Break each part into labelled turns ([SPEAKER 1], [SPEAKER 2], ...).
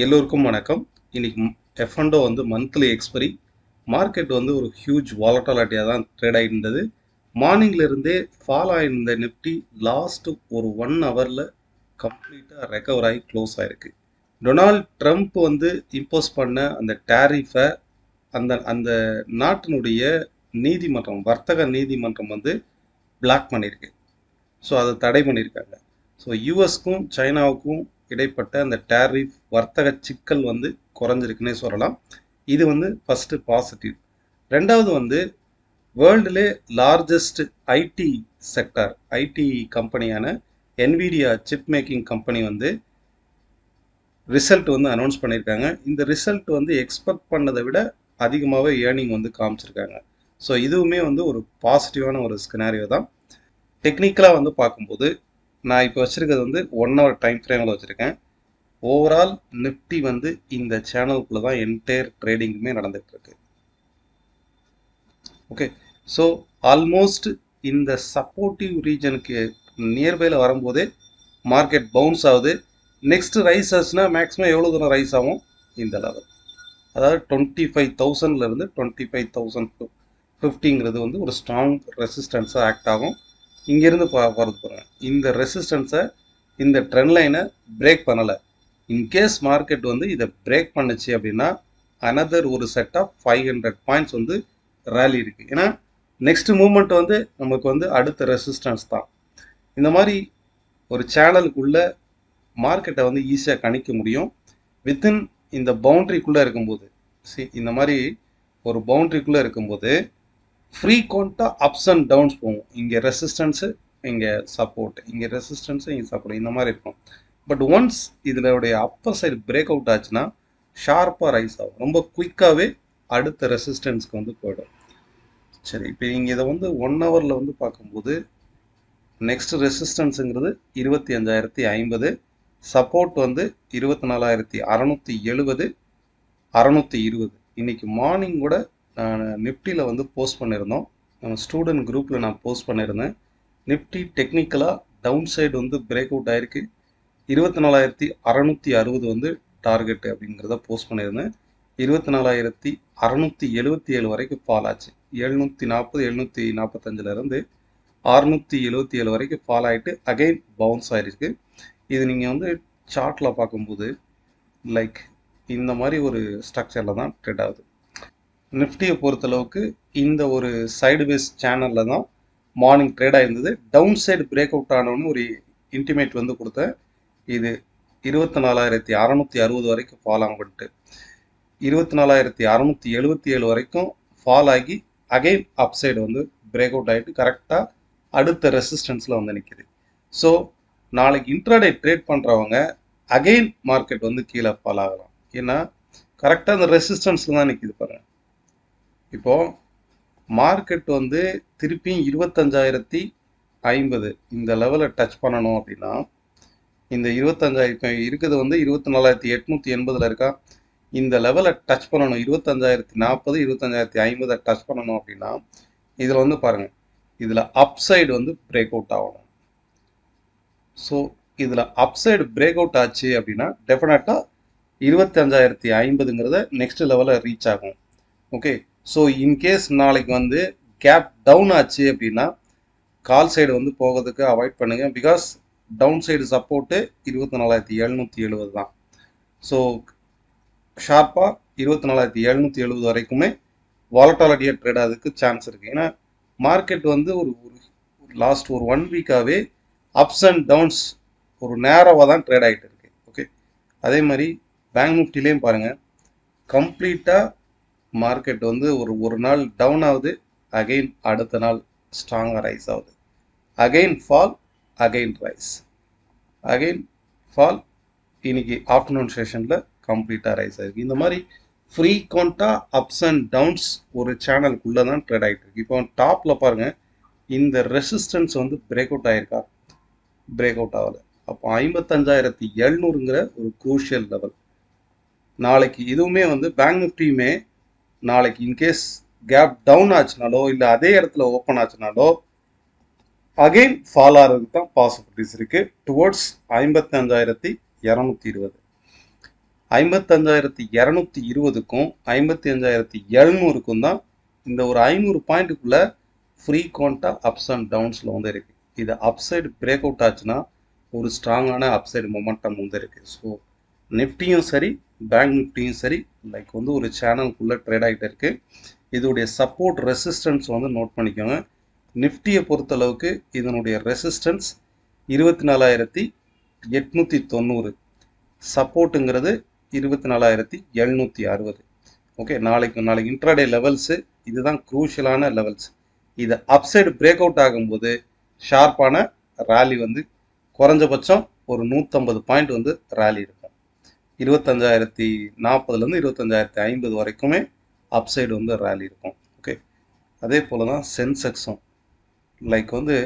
[SPEAKER 1] எல்லோருக்கும் வணக்கம். இன்னைக்கு F&O வந்து மந்த்லி எக்ஸ்பைரி. மார்க்கெட் வந்து ஒரு ஹியூஜ் வாலட்டாலிட்டியாக தான் ட்ரேட் ஆகிட்டு இருந்தது. மார்னிங்ல இருந்தே ஃபால் ஆகிருந்த நிஃப்டி லாஸ்ட் ஒரு 1 ஹவரில் கம்ப்ளீட்டாக ரெக்கவர் ஆகி க்ளோஸ் ஆயிருக்கு. டொனால்ட் ட்ரம்ப் வந்து இம்போஸ் பண்ண அந்த டேரிஃபை அந்த அந்த நாட்டினுடைய நீதிமன்றம், வர்த்தக நீதிமன்றம் வந்து பிளாக் பண்ணியிருக்கு. ஸோ அதை தடை பண்ணியிருக்காங்க. ஸோ யூஎஸ்க்கும் சைனாவுக்கும் இடைப்பட்ட அந்த டேரிஃப் வர்த்தக சிக்கல் வந்து குறைஞ்சிருக்குன்னே சொல்லலாம். இது வந்து ஃபர்ஸ்ட் பாசிட்டிவ். ரெண்டாவது வந்து வேர்ல்டுலே லார்ஜஸ்ட் ஐடி செக்டார், ஐடி கம்பெனியான என்விடியா சிப் மேக்கிங் கம்பெனி வந்து ரிசல்ட் வந்து அனௌன்ஸ் பண்ணியிருக்காங்க. இந்த ரிசல்ட் வந்து எக்ஸ்பெக்ட் பண்ணதை விட அதிகமாகவே ஏர்னிங் வந்து காமிச்சிருக்காங்க. ஸோ இதுவுமே வந்து ஒரு பாசிட்டிவான ஒரு ஸ்கினாரியோ தான். டெக்னிக்கலாக வந்து பார்க்கும்போது நான் இப்போ வச்சுருக்கிறது வந்து 1 ஹவர் டைம் ஃப்ரேமில் வச்சுருக்கேன். ஓவரால் நிஃப்டி வந்து இந்த சேனலுக்குள்ளே தான் என்டையர் ட்ரேடிங்குமே நடந்துகிட்டு இருக்கு. ஓகே, ஸோ ஆல்மோஸ்ட் இந்த சப்போர்ட்டிவ் ரீஜனுக்கு நியர்பையில் வரும்போதே மார்க்கெட் பவுன்ஸ் ஆகுது. நெக்ஸ்ட் ரைஸ் ஆச்சுன்னா மேக்ஸிமம் எவ்வளோ தூரம் ரைஸ் ஆகும்? இந்த லெவல், அதாவது 25,000லேருந்து 25,050 வந்து ஒரு ஸ்ட்ராங் ரெசிஸ்டன்ஸாக ஆக்ட் ஆகும். இங்கேருந்து வரது பாருங்க, இந்த ரெசிஸ்டன்ஸை, இந்த ட்ரெண்ட் லைனை பிரேக் பண்ணலை. இன்கேஸ் மார்க்கெட் வந்து இதை பிரேக் பண்ணுச்சு அப்படின்னா அனதர் ஒரு செட் ஆஃப் 500 பாயிண்ட்ஸ் வந்து ரேலி இருக்கு. ஏன்னா நெக்ஸ்ட் மூவ்மெண்ட் வந்து நமக்கு வந்து அடுத்த ரெசிஸ்டன்ஸ் தான். இந்த மாதிரி ஒரு சேனலுக்குள்ள மார்க்கெட்டை வந்து ஈஸியாக கணிக்க முடியும். வித்தின் இந்த பவுண்ட்ரிக்குள்ளே இருக்கும்போது, இந்த மாதிரி ஒரு பவுண்ட்ரிக்குள்ளே இருக்கும்போது ஃப்ரீக்வெண்ட்டாக அப்ஸ் அண்ட் டவுன்ஸ் போகும். இங்கே ரெசிஸ்டன்ஸு, இங்கே சப்போர்ட், இங்கே ரெசிஸ்டன்ஸு, இங்கே சப்போர்ட், இந்த மாதிரி இருக்கும். பட் ஒன்ஸ் இதனுடைய அப்பர் சைடு பிரேக் அவுட் ஆச்சுன்னா ஷார்ப்பாக ரைஸ் ஆகும். ரொம்ப குயிக்காகவே அடுத்த ரெசிஸ்டன்ஸ்க்கு வந்து போயிடும். சரி, இப்போ நீங்கள் இதை வந்து 1 ஹவரில் வந்து பார்க்கும்போது நெக்ஸ்ட் ரெசிஸ்டன்ஸுங்கிறது 25,050, சப்போர்ட் வந்து 24,670, 620. இன்னைக்கு மார்னிங் கூட நான் நிஃப்டியில் வந்து போஸ்ட் பண்ணியிருந்தோம். நம்ம ஸ்டூடெண்ட் குரூப்பில் நான் போஸ்ட் பண்ணியிருந்தேன். நிஃப்டி டெக்னிக்கலாக டவுன் சைடு வந்து பிரேக் அவுட் ஆயிருக்கு. 24,660 வந்து டார்கெட் அப்படிங்கிறத போஸ்ட் பண்ணியிருந்தேன். 24,677 வரைக்கும் ஃபால் ஆச்சு. 740, 745லேருந்து 677 வரைக்கும் ஃபால் ஆகிட்டு அகைன் பவுன்ஸ் ஆகிருக்கு. இது நீங்கள் வந்து சார்ட்டில் பார்க்கும்போது லைக் இந்த மாதிரி ஒரு ஸ்ட்ரக்சரில் தான் ட்ரேட் ஆகுது. நிஃப்டியை பொறுத்தளவுக்கு இந்த ஒரு சைடுவேஸ் சேனலில் தான் மார்னிங் ட்ரேட் ஆகிருந்தது. டவுன் சைடு பிரேக் அவுட் ஆனோன்னு ஒரு இன்டிமேட் வந்து கொடுத்தேன். இது 24,660 வரைக்கும் ஃபால் ஆகிட்டு 24,677 வரைக்கும் ஃபால் ஆகி அகைன் அப் சைடு வந்து பிரேக் அவுட் ஆகிட்டு கரெக்டாக அடுத்த ரெசிஸ்டன்ஸில் வந்து நிற்கிது. ஸோ நாளைக்கு இன்ட்ராடே ட்ரேட் பண்ணுறவங்க அகைன் மார்க்கெட் வந்து கீழே ஃபால் ஆகலாம். ஏன்னா கரெக்டாக அந்த ரெசிஸ்டன்ஸில் தான் நிற்கிது பாருங்க. இப்போது மார்க்கெட் வந்து திருப்பியும் 25,050 இந்த லெவலை டச் பண்ணணும் அப்படின்னா இந்த 25,000 இப்போ இருக்கிறது வந்து 24,880 இருக்கா. இந்த லெவலை டச் பண்ணணும், 25,040, 25,050 டச் பண்ணணும் அப்படின்னா இதில் வந்து பாருங்கள், இதில் அப் சைடு வந்து பிரேக் அவுட் ஆகணும். ஸோ இதில் அப் சைடு பிரேக் அவுட் ஆச்சு அப்படின்னா டெஃபினட்டாக 25,050ங்கிறத நெக்ஸ்ட் லெவலில் ரீச் ஆகும். ஓகே, ஸோ இன்கேஸ் நாளைக்கு வந்து கேப் டவுன் ஆச்சு அப்படின்னா கால் சைடு வந்து போகிறதுக்கு அவாய்ட் பண்ணுங்கள். பிகாஸ் டவுன் சைடு சப்போர்ட்டு 24,770 தான். ஸோ ஷார்ப்பாக 24,770 வரைக்குமே வாலட்டாலிட்டியாக ட்ரேட் ஆகிறதுக்கு சான்ஸ் இருக்குது. ஏன்னா மார்க்கெட் வந்து ஒரு லாஸ்ட் ஒரு 1 வீக்காகவே அப்ஸ் அண்ட் டவுன்ஸ் ஒரு நேரோவாக தான் ட்ரேட் ஆகிட்டு இருக்கு. ஓகே, அதே மாதிரி பேங்க் நிஃப்டிலையும் பாருங்கள், கம்ப்ளீட்டாக மார்க்கெட் வந்து ஒரு நாள் டவுன் ஆகுது, அகெயின் அடுத்த நாள் ஸ்ட்ராங்காக ரைஸ் ஆகுது, again fall, again rice, again fall. இன்னைக்கு ஆஃப்டர்நூன் செஷனில் கம்ப்ளீட்டாக ரைஸ் ஆகிருக்கு. இந்த மாதிரி ஃப்ரீக்வெண்ட்டாக அப்ஸ் அண்ட் டவுன்ஸ் ஒரு சேனலுக்குள்ளே தான் ட்ரேட் ஆகிட்டு இருக்கு. இப்போ டாப்பில் பாருங்கள், இந்த ரெசிஸ்டன்ஸ் வந்து பிரேக் அவுட் ஆகிருக்கா? பிரேக் அவுட் ஆகலை. அப்போ 55,700ங்கிற ஒரு குரூஷியல் லெவல். நாளைக்கு இதுவுமே வந்து பேங்க் நிஃப்டியுமே நாளைக்கு இன்கேஸ் கேப் டவுன் ஆச்சுனாலோ இல்லை அதே இடத்துல ஓப்பன் ஆச்சுனாலோ அகெயின் ஃபால் ஆகிறதுக்கு தான் பாசிபிலிட்டிஸ் இருக்குது டுவோர்ட்ஸ் 55,220. 55,220க்கும் 55,700க்கும் தான் இந்த ஒரு 500 பாயிண்ட்டுக்குள்ள ஃப்ரீக்வெண்ட்டாக அப்ஸ் அண்ட் டவுன்ஸில் வந்து இருக்குது. இது அப்சைடு பிரேக் அவுட் ஆச்சுன்னா ஒரு ஸ்ட்ராங்கான அப்சைடு மொமெண்டம் வந்து இருக்குது. ஸோ நிஃப்டியும் சரி பேங்க் நிஃப்டியும் சரி லைக் வந்து ஒரு சேனலுக்குள்ளே ட்ரேட் ஆகிட்டு இருக்குது. இதோடைய சப்போர்ட் ரெசிஸ்டன்ஸ் வந்து நோட் பண்ணிக்கோங்க. நிஃப்டியை பொறுத்தளவுக்கு இதனுடைய ரெசிஸ்டன்ஸ் 24,890, சப்போர்ட்டுங்கிறது 24,760. ஓகே, நாளைக்கு இன்ட்ராடே லெவல்ஸு இதுதான் குரூஷியலான லெவல்ஸ். இது அப்சைடு பிரேக் அவுட் ஆகும்போது ஷார்ப்பான ரேலி வந்து குறைஞ்சபட்சம் ஒரு 150 பாயிண்ட் வந்து ரேலி இருக்கும். 25,040லேருந்து 25,050 வரைக்குமே அப்சைடு வந்து ரேலி இருக்கும். ஓகே, அதே போல் தான் சென்செக்ஸும் லைக் வந்து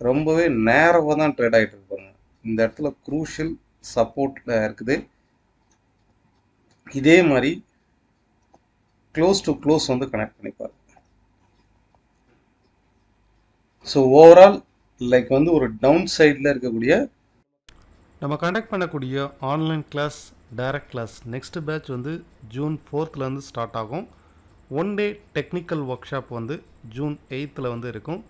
[SPEAKER 1] ரொம்பவே நேரவாக தான் ட்ரேட் ஆகிட்டு இருப்பாங்க. இந்த இடத்துல குரூஷியல் சப்போர்ட்டில் இருக்குது. இதே மாதிரி க்ளோஸ் டு க்ளோஸ் வந்து கனெக்ட் பண்ணிப்பாரு. ஸோ ஓவரால் லைக் வந்து ஒரு டவுன் சைடில் இருக்கக்கூடிய
[SPEAKER 2] நம்ம கண்டக்ட் பண்ணக்கூடிய online class direct class next batch வந்து ஜூன் 4th ஸ்டார்ட் ஆகும். 1 டே டெக்னிக்கல் ஒர்க் ஷாப் வந்து ஜூன் 8th வந்து இருக்கும்.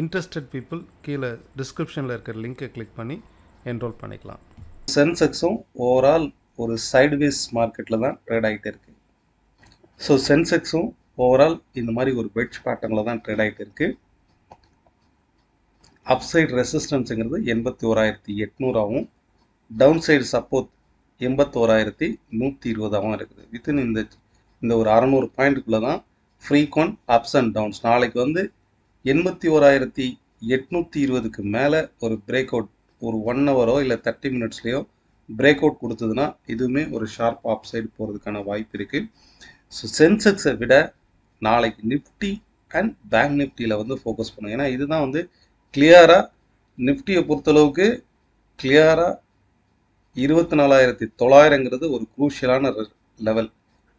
[SPEAKER 2] இன்ட்ரெஸ்டட் பீப்புள் கீழே டிஸ்கிரிப்ஷனில் இருக்கிற லிங்கை கிளிக் பண்ணி என்ரோல் பண்ணிக்கலாம்.
[SPEAKER 1] சென்செக்ஸும் ஓவரால் ஒரு சைட்வேஸ் மார்க்கெட்டில் தான் ட்ரேட் ஆகிட்டு இருக்கு. ஸோ சென்செக்ஸும் ஓவரால் இந்த மாதிரி ஒரு பெட்ச் பேட்டர்னில் தான் ட்ரேட் ஆகிட்டு இருக்கு. அப்சைடு ரெசிஸ்டன்ஸுங்கிறது 81,800ஆகவும் டவுன் சைடு சப்போர்ட் 81,120ஆகவும் இருக்குது. வித்தின் இந்த ஒரு 600 பாயிண்ட்டுக்குள்ளே தான் ஃப்ரீக்வெண்ட் அப்ஸ் அண்ட் டவுன்ஸ். நாளைக்கு வந்து 81,820க்கு மேலே ஒரு பிரேக் அவுட் ஒரு 1 ஹவரோ இல்லை 30 மினிட்ஸ்லையோ பிரேக் அவுட் கொடுத்ததுன்னா இதுவுமே ஒரு ஷார்ப் அப் சைடு போகிறதுக்கான வாய்ப்பு இருக்குது. ஸோ சென்செக்ஸை விட நாளைக்கு நிஃப்டி அண்ட் பேங்க் நிஃப்டியில் வந்து ஃபோக்கஸ் பண்ணுங்க. ஏன்னா இதுதான் வந்து கிளியராக நிஃப்டியை பொறுத்தளவுக்கு கிளியராக 24,900ங்கிறது ஒரு குரூஷியலான லெவல்.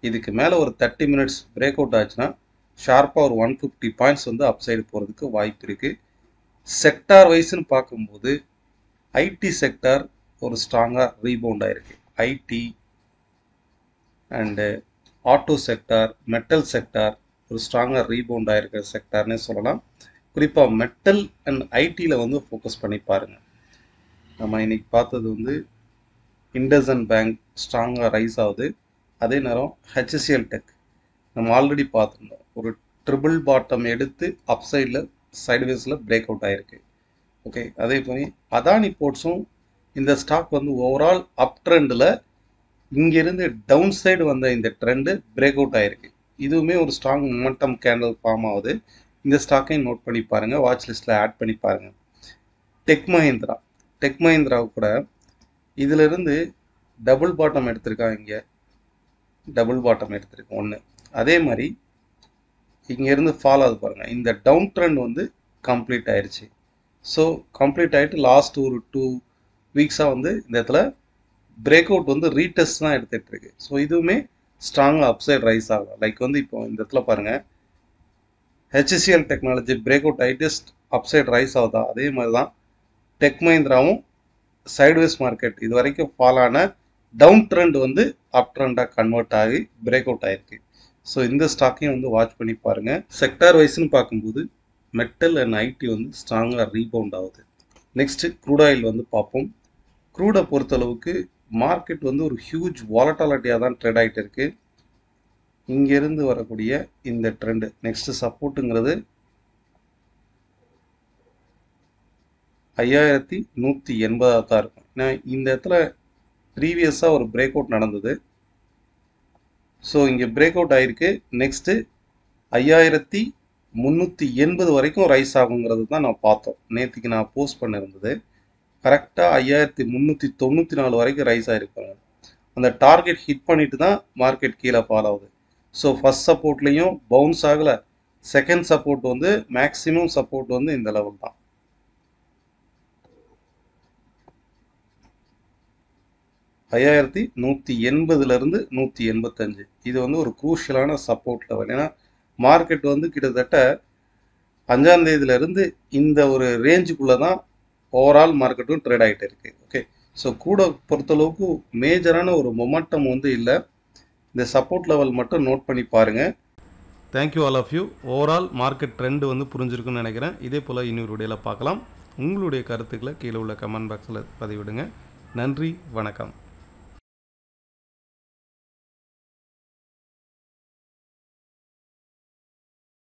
[SPEAKER 1] இதுக்கு மேலே ஒரு 30 மினிட்ஸ் பிரேக் அவுட் ஆச்சுன்னா ஷார்ப்பாக ஒரு 150 பாயிண்ட்ஸ் வந்து அப்சைடு போகிறதுக்கு வாய்ப்பு இருக்குது. செக்டார் வைஸ்ன்னு பார்க்கும்போது ஐடி செக்டார் ஒரு ஸ்ட்ராங்காக ரீபவுண்ட் ஆகிருக்கு. IT and auto sector, metal sector ஒரு ஸ்ட்ராங்காக ரீபவுண்ட் ஆகிருக்கிற செக்டார்னே சொல்லலாம். குறிப்பாக மெட்டல் அண்ட் ஐடியில் வந்து ஃபோக்கஸ் பண்ணி பாருங்கள். நம்ம இன்னைக்கு பார்த்தது வந்து இண்டஸ்இண்ட் பேங்க் ஸ்ட்ராங்காக ரைஸ் ஆகுது. அதே நேரம் ஹெச்சிஎல் டெக் நம்ம ஆல்ரெடி பார்த்துருந்தோம், ஒரு ட்ரிபிள் பாட்டம் எடுத்து அப் சைடில் சைட்வேஸில் பிரேக் அவுட் ஆகிருக்கு. ஓகே, அதே மாதிரி அதானி போர்ட்ஸும் இந்த ஸ்டாக் வந்து ஓவரால் அப் ட்ரெண்டில் இங்கேருந்து டவுன் சைடு வந்த இந்த ட்ரெண்டு பிரேக் அவுட் ஆகிருக்கு. இதுவுமே ஒரு ஸ்ட்ராங் மொமெண்டம் கேண்டில் ஃபார்ம் ஆகுது. இந்த ஸ்டாக்கையும் நோட் பண்ணி பாருங்கள், வாட்ச் லிஸ்ட்டில் ஆட் பண்ணி பாருங்கள். டெக் மஹிந்திராவு கூட இதிலிருந்து டபுள் பாட்டம் எடுத்திருக்காங்க. இங்கே டபுள் பாட்டம் எடுத்திருக்கு ஒன்று. அதே மாதிரி இங்கேருந்து ஃபால் ஆகுது பாருங்கள். இந்த டவுன் ட்ரெண்ட் வந்து கம்ப்ளீட் ஆயிடுச்சு. ஸோ கம்ப்ளீட் ஆகிட்டு லாஸ்ட் ஒரு 2 வீக்ஸாக வந்து இந்த இடத்துல பிரேக் அவுட் வந்து ரீடெஸ்ட் தான் எடுத்துகிட்டு இருக்கு. ஸோ இதுவுமே ஸ்ட்ராங்காக அப்சைட் ரைஸ் ஆகலாம். லைக் வந்து இப்போ இந்த இடத்துல பாருங்கள், ஹெச்சிஎல் டெக்னாலஜி பிரேக் அவுட் ஆகிட்டு அப்சைட் ரைஸ் ஆகுதா, அதே மாதிரி தான் டெக் மஹிந்திராவும் சைட்வேஸ் மார்க்கெட் இது வரைக்கும் ஃபால் ஆன டவுன் ட்ரெண்ட் வந்து அப் ட்ரெண்டாக கன்வெர்ட் ஆகி பிரேக் அவுட் ஆகிருக்கு. ஸோ இந்த ஸ்டாக்கையும் வந்து வாட்ச் பண்ணி பாருங்கள். செக்டார் வைஸ்ன்னு பார்க்கும்போது மெட்டல் அண்ட் ஐடி வந்து ஸ்ட்ராங்காக ரீபவுண்ட் ஆகுது. நெக்ஸ்ட்டு க்ரூட் ஆயில் வந்து பார்ப்போம். க்ரூடை பொறுத்தளவுக்கு மார்க்கெட் வந்து ஒரு ஹியூஜ் வாலட்டாலிட்டியாக தான் ட்ரேட் ஆகிட்டு இருக்குது. இங்கேருந்து வரக்கூடிய இந்த ட்ரெண்டு நெக்ஸ்ட்டு சப்போர்ட்டுங்கிறது 5,180 தான் இருக்கும். ஏன்னா இந்த இடத்துல ப்ரீவியஸாக ஒரு பிரேக் அவுட் நடந்தது. ஸோ இங்கே பிரேக் அவுட் ஆகிருக்கு. நெக்ஸ்ட்டு 5,380 வரைக்கும் ரைஸ் ஆகுங்கிறது தான் நான் பார்த்தோம். நேற்றுக்கு நான் போஸ்ட் பண்ணியிருந்தது கரெக்டாக 5,394 வரைக்கும் ரைஸ் ஆகிருக்காங்க. அந்த டார்கெட் ஹிட் பண்ணிட்டு தான் மார்க்கெட் கீழே ஃபால் ஆகுது. ஸோ ஃபர்ஸ்ட் சப்போர்ட்லேயும் பவுன்ஸ் ஆகலை. செகண்ட் சப்போர்ட் வந்து மேக்ஸிமம் சப்போர்ட் வந்து இந்த லெவல் தான். ஐயாயிரத்தி 180லேருந்து 185 இது வந்து ஒரு குரூஷியலான சப்போர்ட் லெவல். ஏன்னா மார்க்கெட் வந்து கிட்டத்தட்ட 5ஆம் தேதியிலேருந்து இந்த ஒரு ரேஞ்சுக்குள்ளே தான் ஓவரால் மார்க்கெட்டும் ட்ரேட் ஆகிட்டு இருக்கு. ஓகே, ஸோ கூட பொறுத்தளவுக்கு மேஜரான ஒரு மொமெண்டம் வந்து இல்லை. இந்த சப்போர்ட் லெவல் மட்டும் நோட் பண்ணி பாருங்கள்.
[SPEAKER 2] Thank you all of you. Overall market trend வந்து புரிஞ்சிருக்குன்னு நினைக்கிறேன். இதே போல் இன்னொரு வீடியோவில் பார்க்கலாம். உங்களுடைய கருத்துக்களை கீழே உள்ள கமெண்ட் பாக்ஸில் பதிவிடுங்க. நன்றி, வணக்கம்.